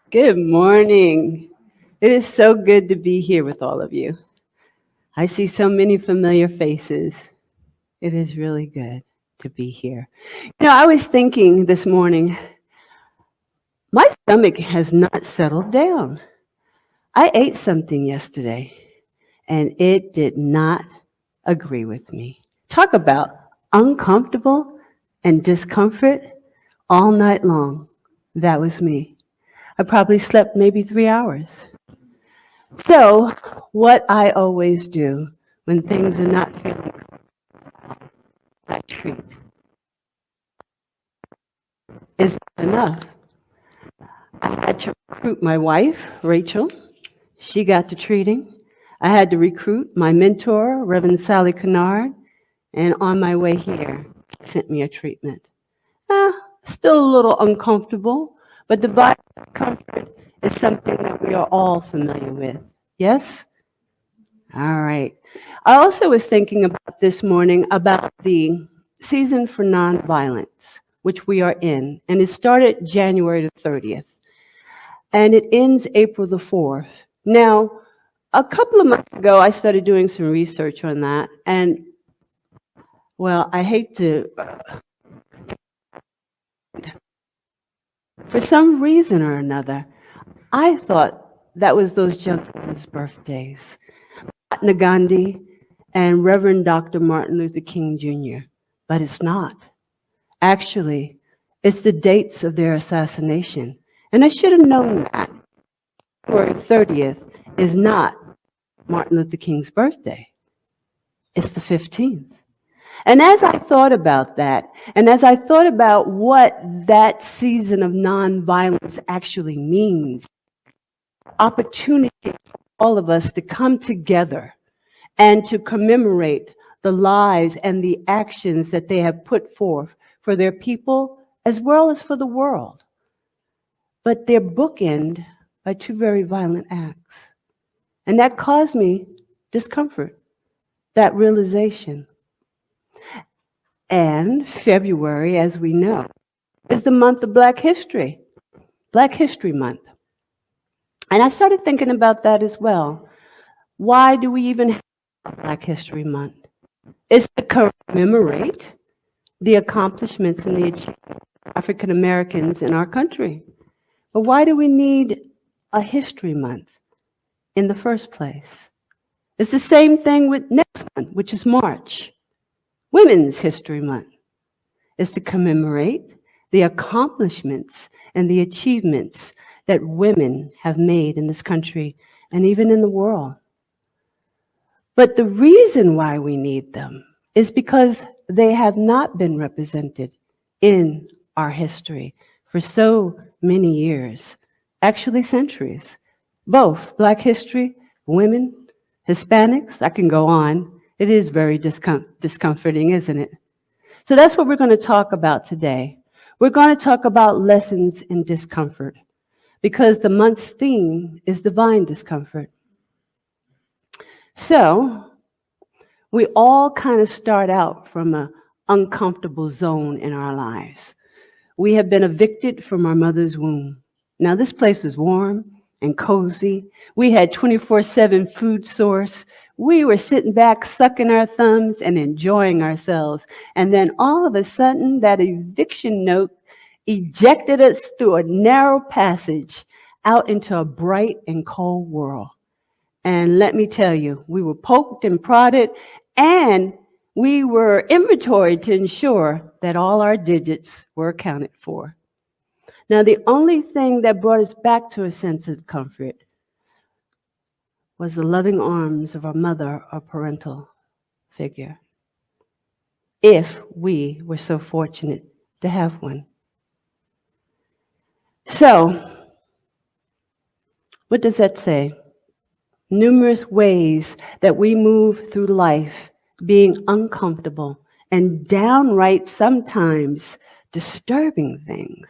Good morning. It is so good to be here with all of you. I see so many familiar faces. It is really good to be here. I was thinking this morning, my stomach has not settled down. I ate something yesterday and it did not agree with me. Talk about uncomfortable and discomfort all night long. That was me. I probably slept maybe 3 hours. So, what I always do when things are not feeling I treat is not enough. I had to recruit my wife, Rachel. She got to treating. I had to recruit my mentor, Reverend Sally Kennard, and on my way here, she sent me a treatment. Still a little uncomfortable, but divine comfort is something that we are all familiar with. Yes? All right. I also was thinking about this morning about the season for nonviolence, which we are in, and it started January the 30th, and it ends April the 4th. Now, a couple of months ago, I started doing some research on that, and well, I hate to, for some reason or another, I thought that was those gentlemen's birthdays. Mahatma Gandhi and Reverend Dr. Martin Luther King Jr., but it's not. Actually, it's the dates of their assassination. And I should have known that. February 30th is not Martin Luther King's birthday. It's the 15th. And as I thought about that, and as I thought about what that season of nonviolence actually means, opportunity for all of us to come together and to commemorate the lives and the actions that they have put forth for their people as well as for the world. But they're bookended by two very violent acts. And that caused me discomfort, that realization. And February, as we know, is the month of Black History Month. And I started thinking about that as well. Why do we even have Black History Month? It's to commemorate the accomplishments and the achievements of African Americans in our country. But why do we need a History Month in the first place? It's the same thing with next month, which is March. Women's History Month is to commemorate the accomplishments and the achievements that women have made in this country and even in the world. But the reason why we need them is because they have not been represented in our history for so many years, actually centuries. Both Black history, women, Hispanics, I can go on. It is very discomforting, isn't it? So that's what we're going to talk about today. We're going to talk about lessons in discomfort because the month's theme is divine discomfort. So we all kind of start out from an uncomfortable zone in our lives. We have been evicted from our mother's womb. Now, this place was warm and cozy. We had 24/7 food source. We were sitting back, sucking our thumbs and enjoying ourselves. And then all of a sudden, that eviction note ejected us through a narrow passage out into a bright and cold world. And let me tell you, we were poked and prodded, and we were inventoried to ensure that all our digits were accounted for. Now, the only thing that brought us back to a sense of comfort was the loving arms of our mother or parental figure, if we were so fortunate to have one. So, what does that say? Numerous ways that we move through life being uncomfortable and downright sometimes disturbing things.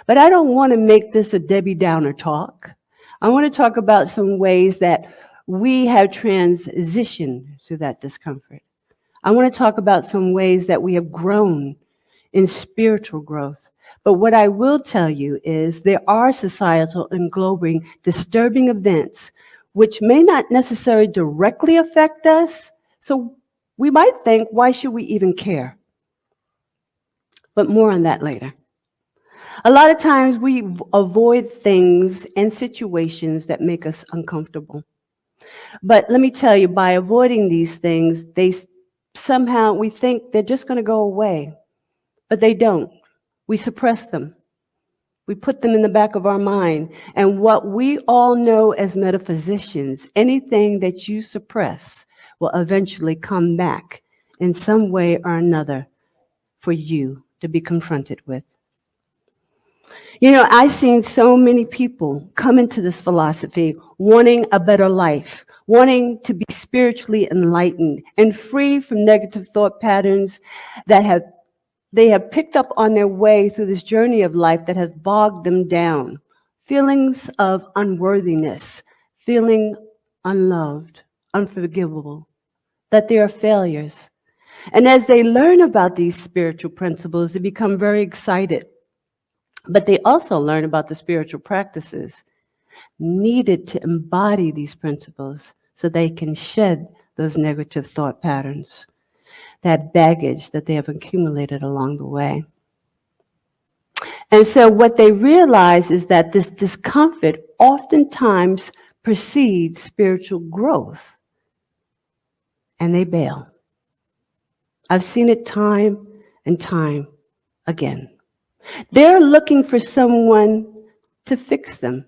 But I don't want to make this a Debbie Downer talk. I want to talk about some ways that we have transitioned through that discomfort. I want to talk about some ways that we have grown in spiritual growth But what I will tell you is there are societal and global disturbing events which may not necessarily directly affect us. So we might think, why should we even care? But more on that later. A lot of times we avoid things and situations that make us uncomfortable. But let me tell you, by avoiding these things, somehow we think they're just going to go away, but they don't. We suppress them. We put them in the back of our mind. And what we all know as metaphysicians, anything that you suppress will eventually come back in some way or another for you to be confronted with. You know, I've seen so many people come into this philosophy wanting a better life, wanting to be spiritually enlightened and free from negative thought patterns that they have picked up on their way through this journey of life that has bogged them down. Feelings of unworthiness, feeling unloved, unforgivable, that they are failures. And as they learn about these spiritual principles, they become very excited. But they also learn about the spiritual practices needed to embody these principles so they can shed those negative thought patterns, that baggage that they have accumulated along the way. And so what they realize is that this discomfort oftentimes precedes spiritual growth, and they bail. I've seen it time and time again. They're looking for someone to fix them,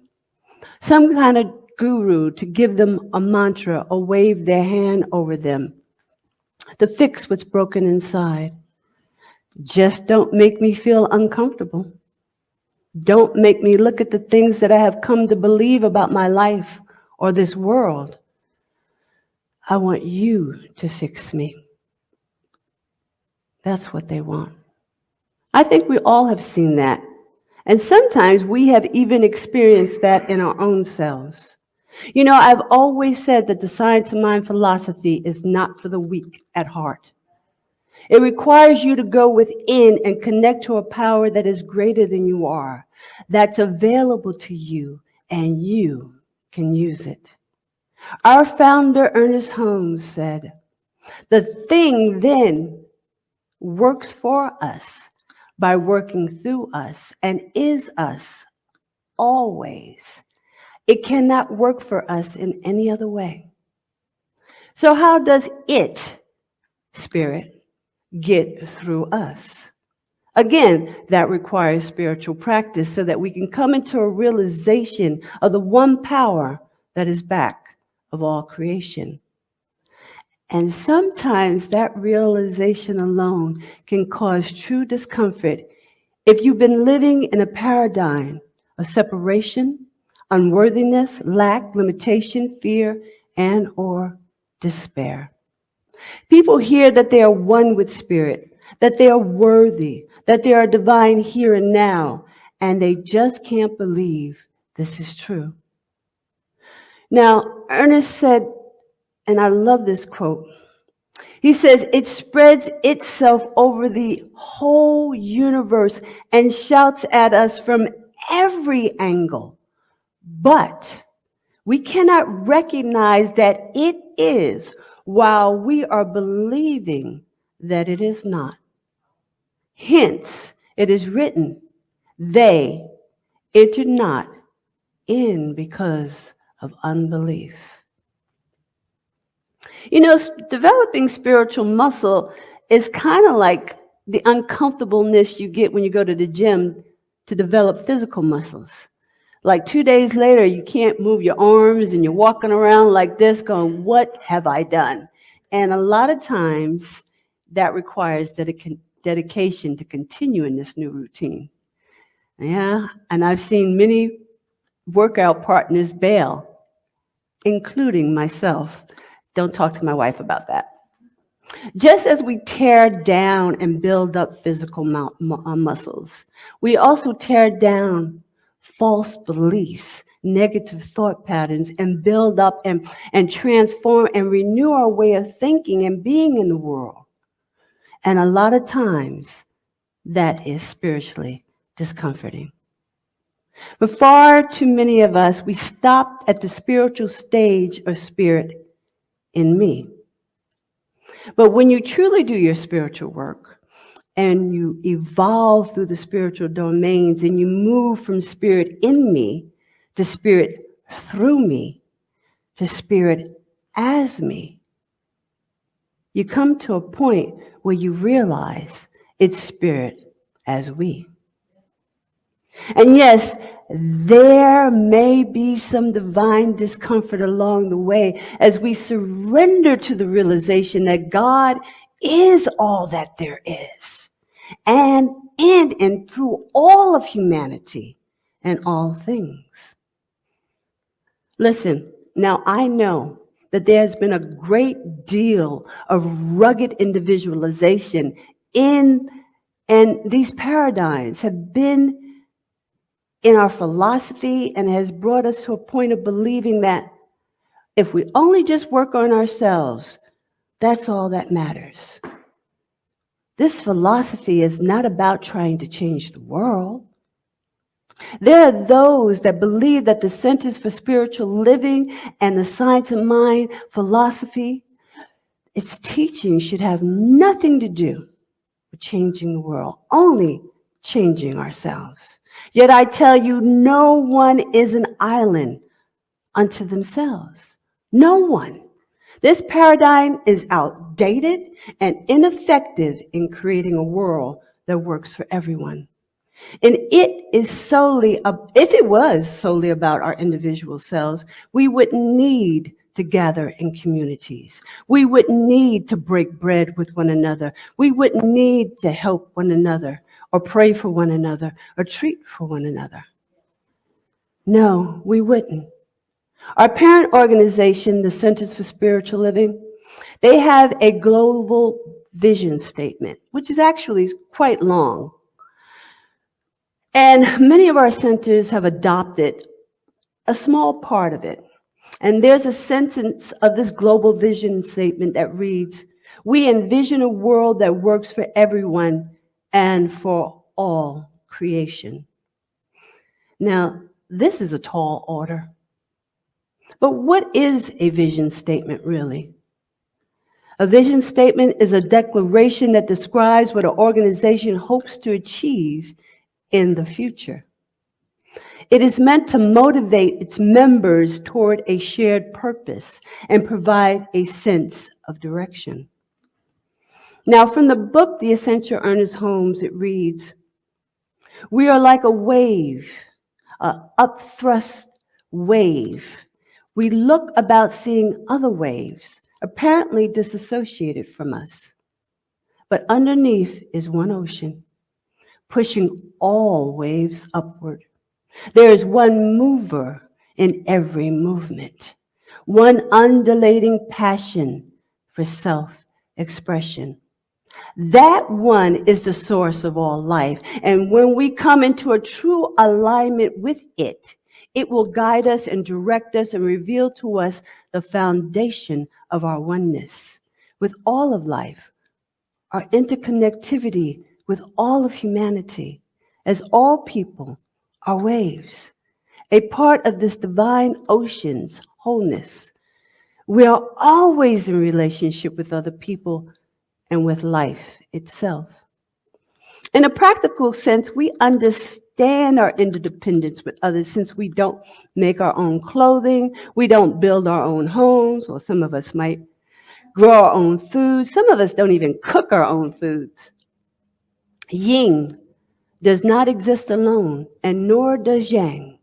some kind of guru to give them a mantra or wave their hand over them to fix what's broken inside. Just don't make me feel uncomfortable. Don't make me look at the things that I have come to believe about my life or this world. I want you to fix me. That's what they want. I think we all have seen that. And sometimes we have even experienced that in our own selves. You know, I've always said that the science of mind philosophy is not for the weak at heart. It requires you to go within and connect to a power that is greater than you are, that's available to you, and you can use it. Our founder, Ernest Holmes, said, "The thing then works for us by working through us and is us always. It cannot work for us in any other way." So how does it, spirit, get through us? Again, that requires spiritual practice so that we can come into a realization of the one power that is back of all creation. And sometimes that realization alone can cause true discomfort if you've been living in a paradigm of separation, unworthiness, lack, limitation, fear, and or despair. People hear that they are one with spirit, that they are worthy, that they are divine here and now, and they just can't believe this is true. Now, Ernest said, and I love this quote, he says, "It spreads itself over the whole universe and shouts at us from every angle. But we cannot recognize that it is while we are believing that it is not. Hence, it is written, they entered not in because of unbelief." You know, developing spiritual muscle is kind of like the uncomfortableness you get when you go to the gym to develop physical muscles. Like 2 days later, you can't move your arms and you're walking around like this going, what have I done? And a lot of times that requires dedication to continue in this new routine. Yeah, and I've seen many workout partners bail, including myself. Don't talk to my wife about that. Just as we tear down and build up physical muscles, we also tear down false beliefs, negative thought patterns, and build up and transform and renew our way of thinking and being in the world. And a lot of times, that is spiritually discomforting. But far too many of us, we stopped at the spiritual stage of spirit in me. But when you truly do your spiritual work and you evolve through the spiritual domains and you move from spirit in me to spirit through me to spirit as me, you come to a point where you realize it's spirit as we. And yes, there may be some divine discomfort along the way as we surrender to the realization that God is all that there is, and in and through all of humanity and all things. Listen, now I know that there's been a great deal of rugged individualization and these paradigms have been in our philosophy and has brought us to a point of believing that if we only just work on ourselves, that's all that matters. This philosophy is not about trying to change the world. There are those that believe that the Centers for Spiritual Living and the Science of Mind philosophy, its teaching should have nothing to do with changing the world, only changing ourselves. Yet I tell you, no one is an island unto themselves. No one. This paradigm is outdated and ineffective in creating a world that works for everyone. And if it was solely about our individual selves, we wouldn't need to gather in communities. We wouldn't need to break bread with one another. We wouldn't need to help one another or pray for one another or treat for one another. No, we wouldn't. Our parent organization, the Centers for Spiritual Living, they have a global vision statement, which is actually quite long. And many of our centers have adopted a small part of it. And there's a sentence of this global vision statement that reads, "We envision a world that works for everyone and for all creation." Now, this is a tall order. But what is a vision statement really? A vision statement is a declaration that describes what an organization hopes to achieve in the future. It is meant to motivate its members toward a shared purpose and provide a sense of direction. Now, from the book, The Essential Ernest Holmes, it reads, "We are like a wave, an upthrust wave. We look about seeing other waves, apparently disassociated from us. But underneath is one ocean, pushing all waves upward. There is one mover in every movement, one undulating passion for self-expression. That one is the source of all life. And when we come into a true alignment with it, it will guide us and direct us and reveal to us the foundation of our oneness with all of life, our interconnectivity with all of humanity, as all people are waves, a part of this divine ocean's wholeness. We are always in relationship with other people and with life itself. In a practical sense, we understand our interdependence with others since we don't make our own clothing, we don't build our own homes, or some of us might grow our own food. Some of us don't even cook our own foods. Yin does not exist alone, and nor does yang.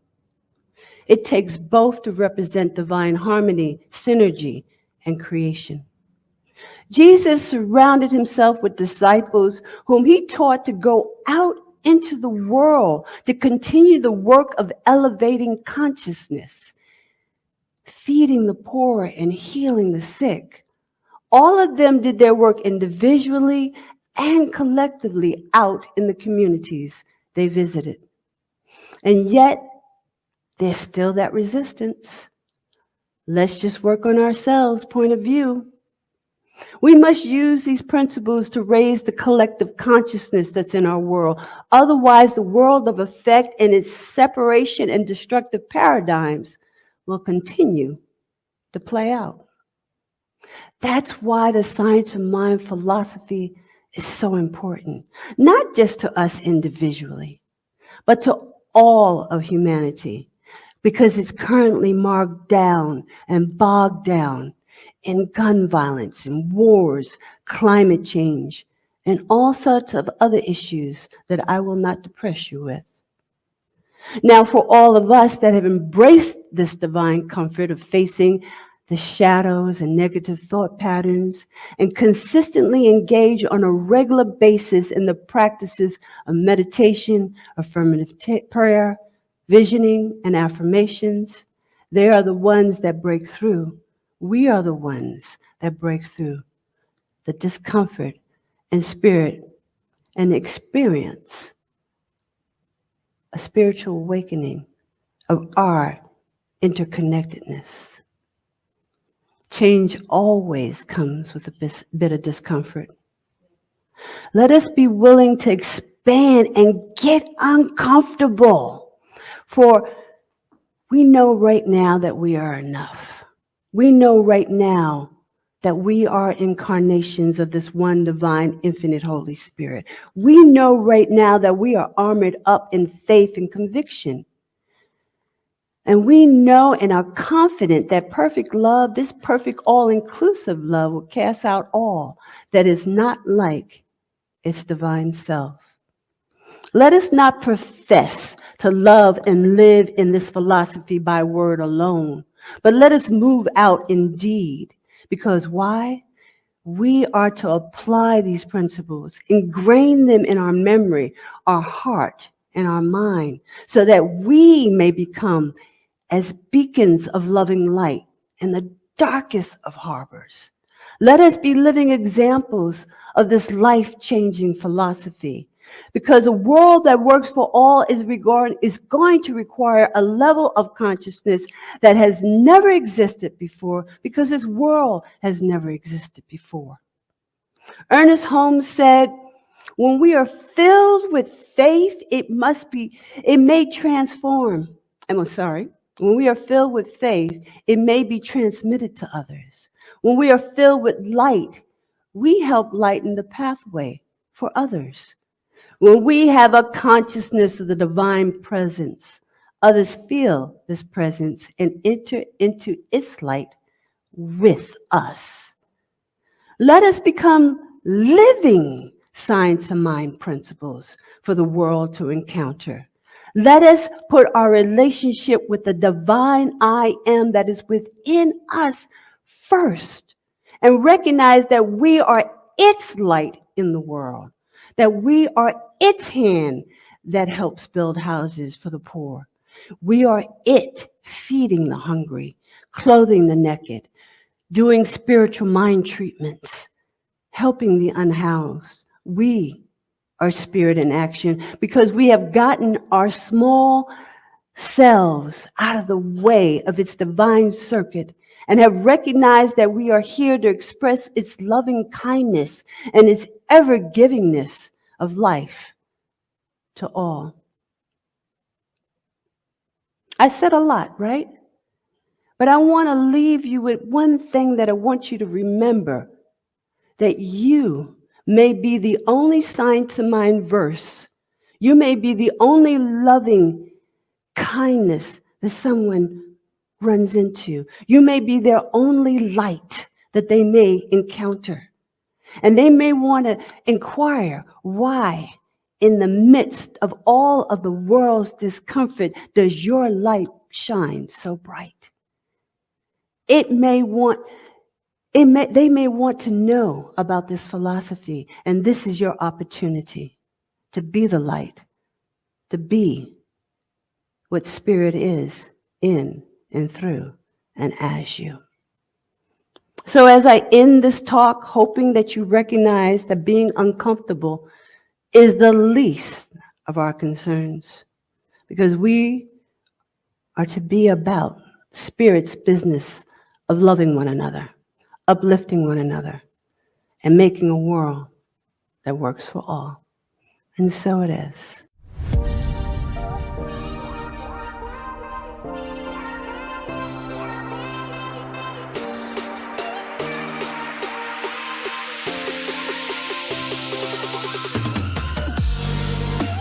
It takes both to represent divine harmony, synergy, and creation. Jesus surrounded himself with disciples whom he taught to go out into the world to continue the work of elevating consciousness, feeding the poor and healing the sick. All of them did their work individually and collectively out in the communities they visited. And yet, there's still that resistance. Let's just work on ourselves point of view. We must use these principles to raise the collective consciousness that's in our world. Otherwise, the world of effect and its separation and destructive paradigms will continue to play out. That's why the science of mind philosophy is so important, not just to us individually, but to all of humanity, because it's currently marked down and bogged down in gun violence and wars, climate change, and all sorts of other issues that I will not depress you with. Now, for all of us that have embraced this divine comfort of facing the shadows and negative thought patterns and consistently engage on a regular basis in the practices of meditation, affirmative prayer, visioning, and affirmations, they are the ones that break through. We are the ones that break through the discomfort and spirit and experience a spiritual awakening of our interconnectedness. Change always comes with a bit of discomfort. Let us be willing to expand and get uncomfortable, for we know right now that we are enough. We know right now that we are incarnations of this one divine, infinite Holy Spirit. We know right now that we are armored up in faith and conviction. And we know and are confident that perfect love, this perfect all-inclusive love, will cast out all that is not like its divine self. Let us not profess to love and live in this philosophy by word alone, but let us move out in deed. Because why? We are to apply these principles, ingrain them in our memory, our heart, and our mind, so that we may become as beacons of loving light in the darkest of harbors. Let us be living examples of this life-changing philosophy, because a world that works for all is going to require a level of consciousness that has never existed before, because this world has never existed before. Ernest Holmes said, when we are filled with faith, it may transform. When we are filled with faith, it may be transmitted to others. When we are filled with light, we help lighten the pathway for others. When we have a consciousness of the divine presence, others feel this presence and enter into its light with us. Let us become living science of mind principles for the world to encounter. Let us put our relationship with the divine I am that is within us first, and recognize that we are its light in the world, that we are its hand that helps build houses for the poor. We are it feeding the hungry, clothing the naked, doing spiritual mind treatments, helping the unhoused. We are spirit in action, because we have gotten our small selves out of the way of its divine circuit and have recognized that we are here to express its loving kindness and its ever-givingness of life to all. I said a lot, right? But I want to leave you with one thing that I want you to remember, that you may be the only science of mind verse. You may be the only loving kindness that someone runs into. You may be their only light that they may encounter. And they may want to inquire, why, in the midst of all of the world's discomfort, does your light shine so bright? They may want to know about this philosophy, and this is your opportunity to be the light, to be what spirit is in and through and as you. So as I end this talk, hoping that you recognize that being uncomfortable is the least of our concerns, because we are to be about spirit's business of loving one another, uplifting one another, and making a world that works for all. And so it is.